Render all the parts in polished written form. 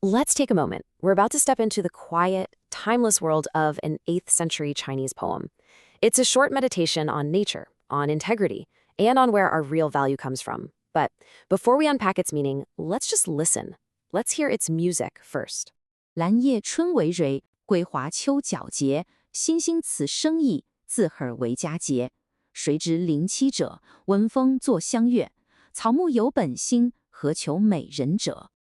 Let's take a moment. We're about to step into the quiet, timeless world of an 8th century Chinese poem. It's a short meditation on nature, on integrity, and on where our real value comes from. But before we unpack its meaning, let's just listen. Let's hear its music first. 兰叶春葳蕤，桂华秋皎洁。星星此生意，自her为佳节。谁知灵栖者，闻风作相悦。草木有本心，何求美人者？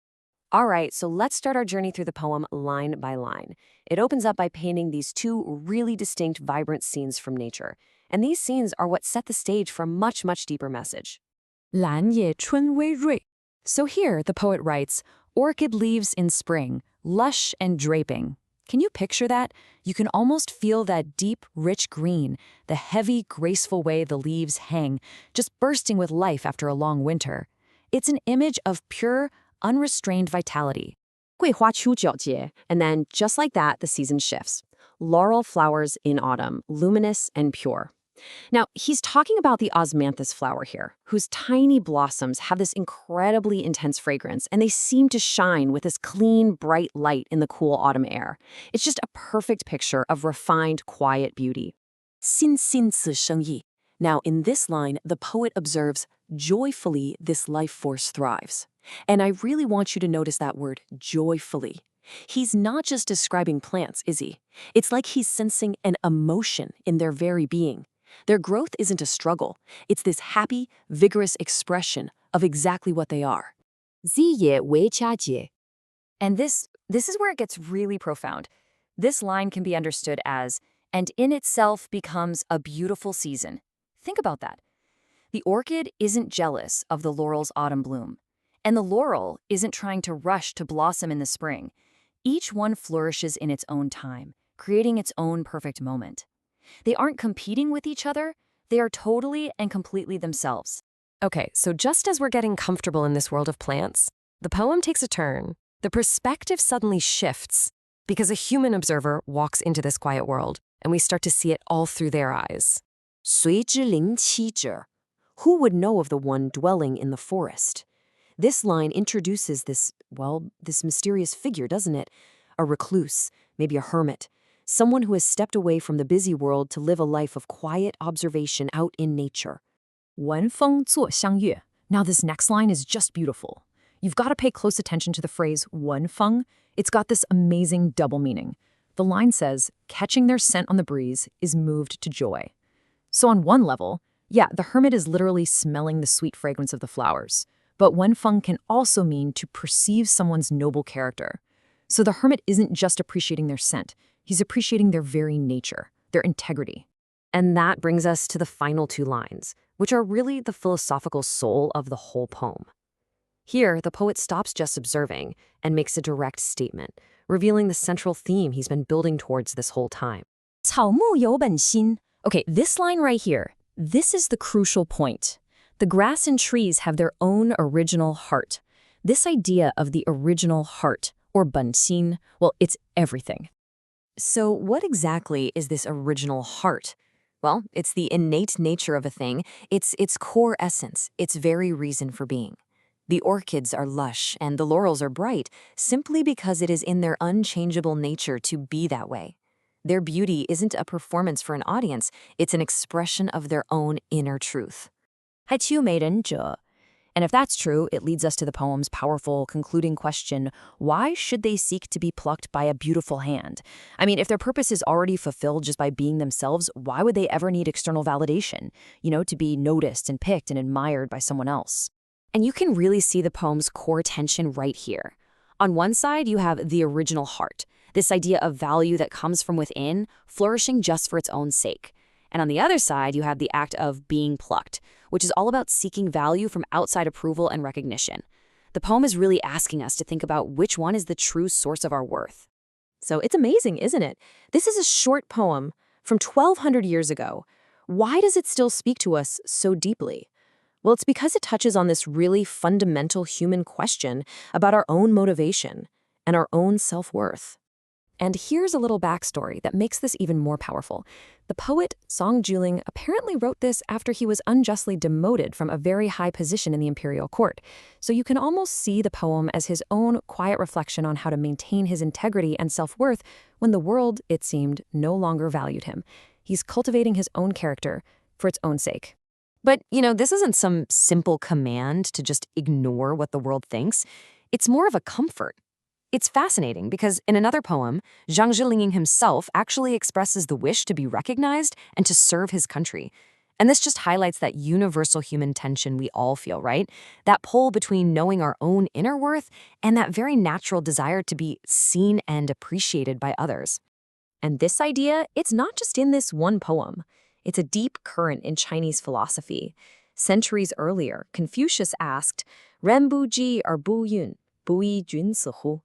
All right, so let's start our journey through the poem line by line. It opens up by painting these two really distinct, vibrant scenes from nature. And these scenes are what set the stage for a much, much deeper message. 兰叶春葳蕤. So here, the poet writes, orchid leaves in spring, lush and draping. Can you picture that? You can almost feel that deep, rich green, the heavy, graceful way the leaves hang, just bursting with life after a long winter. It's an image of pure, unrestrained vitality. 桂花秋皎洁, and then, just like that, the season shifts. Laurel flowers in autumn, luminous and pure. Now, he's talking about the osmanthus flower here, whose tiny blossoms have this incredibly intense fragrance, and they seem to shine with this clean, bright light in the cool autumn air. It's just a perfect picture of refined, quiet beauty. 心心此生意. Now, in this line, the poet observes, joyfully this life force thrives. And I really want you to notice that word, joyfully. He's not just describing plants, is he? It's like he's sensing an emotion in their very being. Their growth isn't a struggle. It's this happy, vigorous expression of exactly what they are. 子也为佳节. And this is where it gets really profound. This line can be understood as, and in itself becomes a beautiful season. Think about that. The orchid isn't jealous of the laurel's autumn bloom. And the laurel isn't trying to rush to blossom in the spring. Each one flourishes in its own time, creating its own perfect moment. They aren't competing with each other, they are totally and completely themselves. Okay, so just as we're getting comfortable in this world of plants, the poem takes a turn. The perspective suddenly shifts because a human observer walks into this quiet world, and we start to see it all through their eyes. 谁知灵栖者? Who would know of the one dwelling in the forest? This line introduces this mysterious figure, doesn't it? A recluse, maybe a hermit, someone who has stepped away from the busy world to live a life of quiet observation out in nature. 闻风作相悦. Now this next line is just beautiful. You've got to pay close attention to the phrase 闻风. It's got this amazing double meaning. The line says, catching their scent on the breeze is moved to joy. So on one level, yeah, the hermit is literally smelling the sweet fragrance of the flowers. But wenfeng can also mean to perceive someone's noble character. So the hermit isn't just appreciating their scent, he's appreciating their very nature, their integrity. And that brings us to the final two lines, which are really the philosophical soul of the whole poem. Here, the poet stops just observing and makes a direct statement, revealing the central theme he's been building towards this whole time. 草木有本心. Okay, this line right here, this is the crucial point. The grass and trees have their own original heart. This idea of the original heart, or 本心, well, it's everything. So what exactly is this original heart? Well, it's the innate nature of a thing. It's its core essence, its very reason for being. The orchids are lush and the laurels are bright simply because it is in their unchangeable nature to be that way. Their beauty isn't a performance for an audience, it's an expression of their own inner truth. 害求美人者. And if that's true, it leads us to the poem's powerful concluding question, why should they seek to be plucked by a beautiful hand? I mean, if their purpose is already fulfilled just by being themselves, why would they ever need external validation? To be noticed and picked and admired by someone else. And you can really see the poem's core tension right here. On one side, you have the original heart, this idea of value that comes from within, flourishing just for its own sake. And on the other side, you have the act of being plucked, which is all about seeking value from outside approval and recognition. The poem is really asking us to think about which one is the true source of our worth. So it's amazing, isn't it? This is a short poem from 1,200 years ago. Why does it still speak to us so deeply? Well, it's because it touches on this really fundamental human question about our own motivation and our own self-worth. And here's a little backstory that makes this even more powerful. The poet Zhang Jiuling apparently wrote this after he was unjustly demoted from a very high position in the imperial court. So you can almost see the poem as his own quiet reflection on how to maintain his integrity and self-worth when the world, it seemed, no longer valued him. He's cultivating his own character for its own sake. But, this isn't some simple command to just ignore what the world thinks. It's more of a comfort. It's fascinating because in another poem, Zhang Jiuling himself actually expresses the wish to be recognized and to serve his country. And this just highlights that universal human tension we all feel, right? That pull between knowing our own inner worth and that very natural desire to be seen and appreciated by others. And this idea, it's not just in this one poem. It's a deep current in Chinese philosophy. Centuries earlier, Confucius asked, "Ren bu ji er bu yun, bu yi jun si hu?"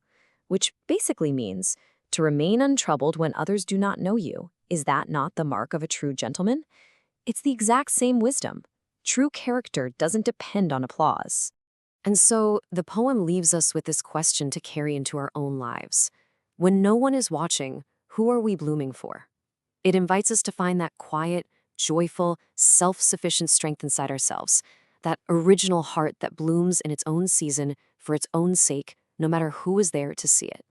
Which basically means, to remain untroubled when others do not know you. Is that not the mark of a true gentleman? It's the exact same wisdom. True character doesn't depend on applause. And so the poem leaves us with this question to carry into our own lives. When no one is watching, who are we blooming for? It invites us to find that quiet, joyful, self-sufficient strength inside ourselves, that original heart that blooms in its own season for its own sake, no matter who is there to see it.